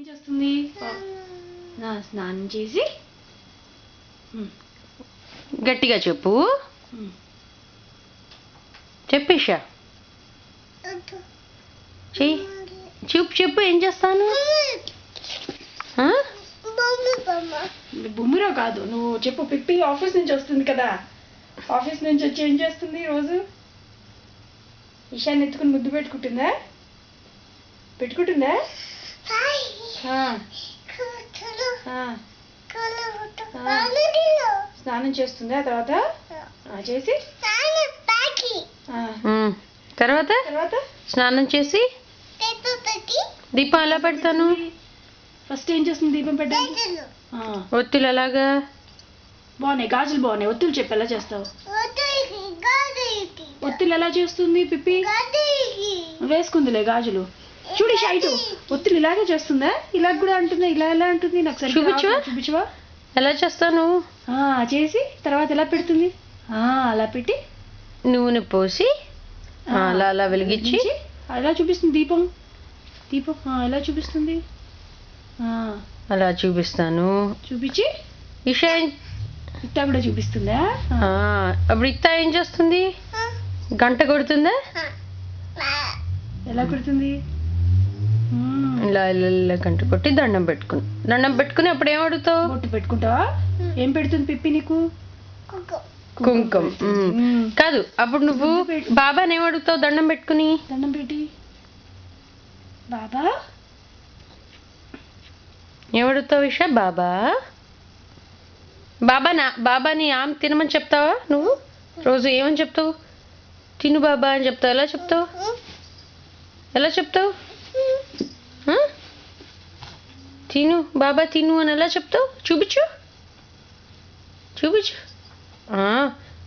చేస్తుంది? స్నానం చేసి గట్టిగా చెప్పు. చెప్పేషా చెయ్యి. చెప్పు ఏం చేస్తాను. బొమ్మిరో కాదు, నువ్వు చెప్పు. పిప్పి ఆఫీస్ నుంచి వస్తుంది కదా, ఆఫీస్ నుంచి వచ్చి ఏం చేస్తుంది రోజు? ఇషాన్ని ఎత్తుకుని ముద్దు పెట్టుకుంటుందా? స్నానం చేస్తుందా? తర్వాత చేసి తర్వాత స్నానం చేసి దీపం ఎలా పెడతాను? ఫస్ట్ ఏం చేస్తుంది దీపం పెట్టడానికి? ఒత్తులు ఎలాగా? బాగున్నాయి, గాజులు బాగున్నాయి. ఒత్తులు చెప్పు ఎలా చేస్తావు? ఒత్తులు ఎలా చేస్తుంది పిప్పి? వేసుకుందిలే గాజులు. చూడు షైటు, ఒత్తులు ఇలాగే చేస్తుందా? ఇలాగ కూడా అంటుందా? ఇలా ఎలా అంటుంది? నాకు సరిగ్గా చూపించవా? ఎలా చేస్తాను? చేసి తర్వాత ఎలా పెడుతుంది? అలా పెట్టి నూనె పోసి అలా అలా వెలిగించి అలా చూపిస్తుంది దీపం. ఎలా చూపిస్తుంది? అలా చూపిస్తాను. చూపించి ఇషా ఇట్టా కూడా చూపిస్తుందా? అప్పుడు ఇత్తా ఏం చేస్తుంది? గంట కొడుతుందా? ఎలా కొడుతుంది? ఇలా ఇలా గంట కొట్టి దండం పెట్టుకుని అప్పుడు ఏం అడుగుతావు? బొట్టు పెట్టుకుంటావా? ఏం పెడుతుంది పిప్పి నీకు? కుంకుమ. కాదు, అప్పుడు నువ్వు బాబాని ఏం అడుగుతావు? దండం పెట్టి బాబా ఏమడుగుతావు ఇషా? బాబాని ఆమె తినమని చెప్తావా? నువ్వు రోజు ఏమని చెప్తావు? తిను బాబా అని చెప్తావు. ఎలా చెప్తావు? తిను బాబా తిను అని ఎలా చెప్తావు? చూపించు.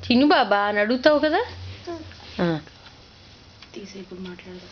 తిను బాబా అని అడుగుతావు కదా. తీసేపు మాట్లాడదు.